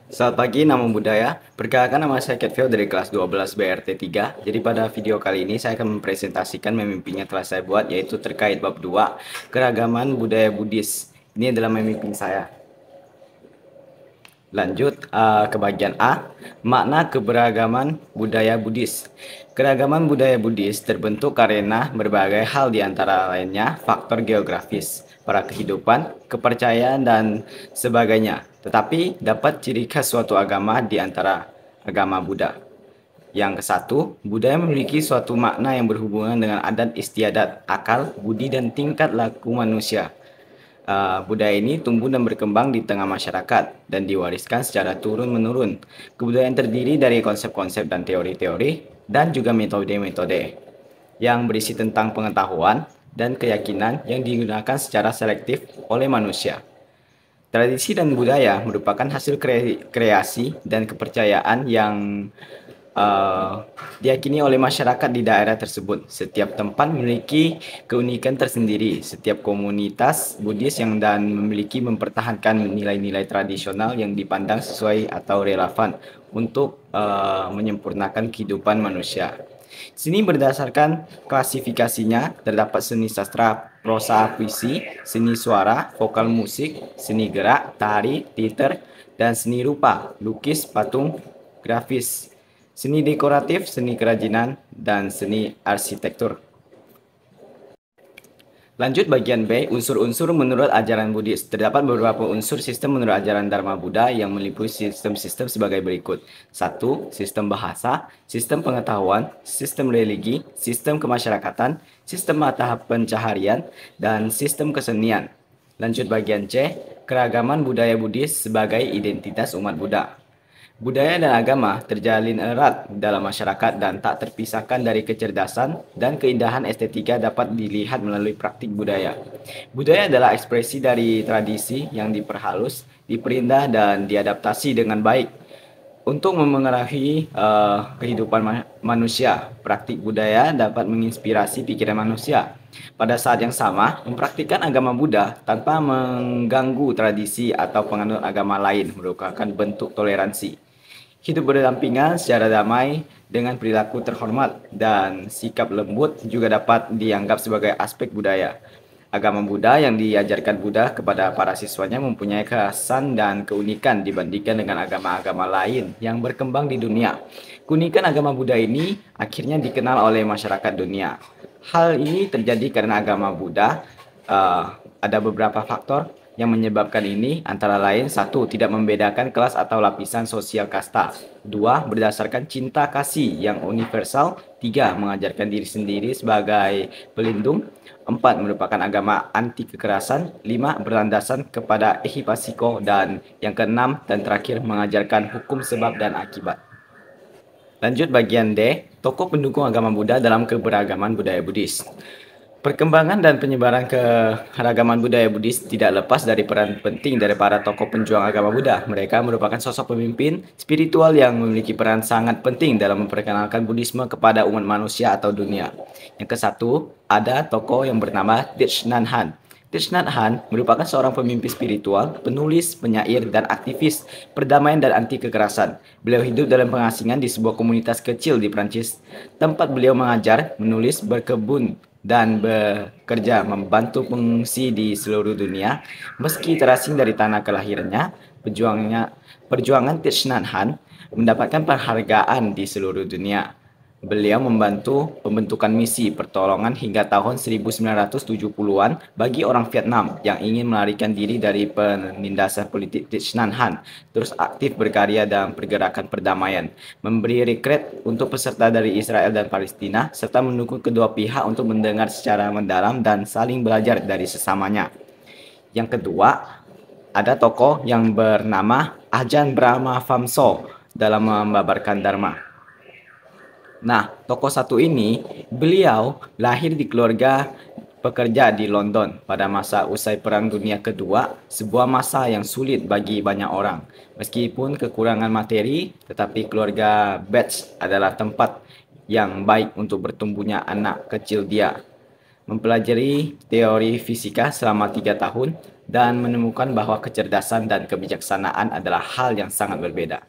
Selamat pagi, nama budaya. Perkenalkan, nama saya Ketvio dari kelas 12 BRT 3. Jadi pada video kali ini saya akan mempresentasikan memimpin yang telah saya buat, yaitu terkait bab 2, keragaman budaya Buddhis. Ini adalah memimpin saya. Lanjut ke bagian A, makna keberagaman budaya Buddhis. Keragaman budaya Buddhis terbentuk karena berbagai hal, di antara lainnya faktor geografis, para kehidupan, kepercayaan, dan sebagainya. Tetapi dapat ciri khas suatu agama di antara agama Buddha. Yang kesatu, budaya memiliki suatu makna yang berhubungan dengan adat istiadat, akal, budi, dan tingkat laku manusia. Budaya ini tumbuh dan berkembang di tengah masyarakat dan diwariskan secara turun-menurun. Kebudayaan terdiri dari konsep-konsep dan teori-teori dan juga metode-metode yang berisi tentang pengetahuan dan keyakinan yang digunakan secara selektif oleh manusia. Tradisi dan budaya merupakan hasil kreasi dan kepercayaan yang diyakini oleh masyarakat di daerah tersebut. Setiap tempat memiliki keunikan tersendiri. Setiap komunitas Buddhis yang memiliki mempertahankan nilai-nilai tradisional yang dipandang sesuai atau relevan untuk menyempurnakan kehidupan manusia. Sini berdasarkan klasifikasinya terdapat seni sastra, prosa, puisi, seni suara, vokal musik, seni gerak, tari, teater, dan seni rupa, lukis, patung, grafis, seni dekoratif, seni kerajinan, dan seni arsitektur. Lanjut bagian B, unsur-unsur menurut ajaran Buddhis. Terdapat beberapa unsur sistem menurut ajaran Dharma Buddha yang meliputi sistem-sistem sebagai berikut. 1. Sistem bahasa, sistem pengetahuan, sistem religi, sistem kemasyarakatan, sistem mata pencaharian, dan sistem kesenian. Lanjut bagian C, keragaman budaya Buddhis sebagai identitas umat Buddha. Budaya dan agama terjalin erat dalam masyarakat dan tak terpisahkan dari kecerdasan dan keindahan estetika dapat dilihat melalui praktik budaya. Budaya adalah ekspresi dari tradisi yang diperhalus, diperindah, dan diadaptasi dengan baik untuk memengaruhi kehidupan manusia. Praktik budaya dapat menginspirasi pikiran manusia. Pada saat yang sama, mempraktikkan agama Buddha tanpa mengganggu tradisi atau penganut agama lain merupakan bentuk toleransi. Hidup berdampingan secara damai dengan perilaku terhormat dan sikap lembut juga dapat dianggap sebagai aspek budaya. Agama Buddha yang diajarkan Buddha kepada para siswanya mempunyai kekhasan dan keunikan dibandingkan dengan agama-agama lain yang berkembang di dunia. Keunikan agama Buddha ini akhirnya dikenal oleh masyarakat dunia. Hal ini terjadi karena agama Buddha ada beberapa faktor yang menyebabkan ini, antara lain: 1. Tidak membedakan kelas atau lapisan sosial kasta. 2. Berdasarkan cinta kasih yang universal. 3. Mengajarkan diri sendiri sebagai pelindung. 4. Merupakan agama anti kekerasan. 5. Berlandasan kepada ehipasiko. Dan yang keenam dan terakhir, mengajarkan hukum sebab dan akibat. Lanjut bagian D, tokoh pendukung agama Buddha dalam keberagaman budaya Buddhis. Perkembangan dan penyebaran keragaman budaya Buddhis tidak lepas dari peran penting dari para tokoh penjuang agama Buddha. Mereka merupakan sosok pemimpin spiritual yang memiliki peran sangat penting dalam memperkenalkan Buddhisme kepada umat manusia atau dunia. Yang kesatu, ada tokoh yang bernama Thich Nhat Hanh. Thich Nhat Hanh merupakan seorang pemimpin spiritual, penulis, penyair, dan aktivis perdamaian dan anti kekerasan. Beliau hidup dalam pengasingan di sebuah komunitas kecil di Prancis, tempat beliau mengajar, menulis, berkebun, dan bekerja membantu pengungsi di seluruh dunia. Meski terasing dari tanah kelahirannya, perjuangan Thich Nhat Hanh mendapatkan penghargaan di seluruh dunia. Beliau membantu pembentukan misi pertolongan hingga tahun 1970-an bagi orang Vietnam yang ingin melarikan diri dari penindasan politik Thich Nhat Hanh. Terus aktif berkarya dalam pergerakan perdamaian, memberi rekrut untuk peserta dari Israel dan Palestina, serta mendukung kedua pihak untuk mendengar secara mendalam dan saling belajar dari sesamanya. Yang kedua, ada tokoh yang bernama Ajahn Brahma Phamso dalam membabarkan Dharma. Nah, tokoh satu ini, beliau lahir di keluarga pekerja di London pada masa usai Perang Dunia Kedua, sebuah masa yang sulit bagi banyak orang. Meskipun kekurangan materi, tetapi keluarga Bates adalah tempat yang baik untuk bertumbuhnya anak kecil dia. Mempelajari teori fisika selama 3 tahun, dan menemukan bahwa kecerdasan dan kebijaksanaan adalah hal yang sangat berbeda.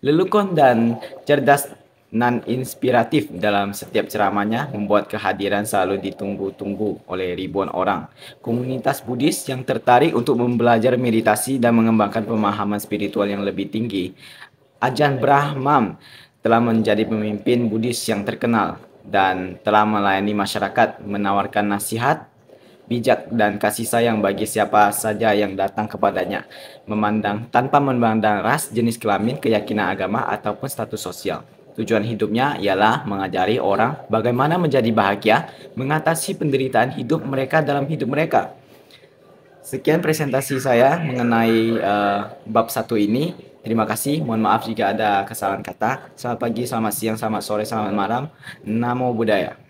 Lelucon dan cerdas non-inspiratif dalam setiap ceramahnya membuat kehadiran selalu ditunggu-tunggu oleh ribuan orang. Komunitas Buddhis yang tertarik untuk belajar meditasi dan mengembangkan pemahaman spiritual yang lebih tinggi. Ajahn Brahmam telah menjadi pemimpin Buddhis yang terkenal dan telah melayani masyarakat, menawarkan nasihat bijak dan kasih sayang bagi siapa saja yang datang kepadanya, tanpa memandang ras, jenis kelamin, keyakinan agama, ataupun status sosial. Tujuan hidupnya ialah mengajari orang bagaimana menjadi bahagia, mengatasi penderitaan hidup mereka dalam hidup mereka. Sekian presentasi saya mengenai bab 1 ini. Terima kasih. Mohon maaf jika ada kesalahan kata. Selamat pagi, selamat siang, selamat sore, selamat malam. Namo Buddhaya.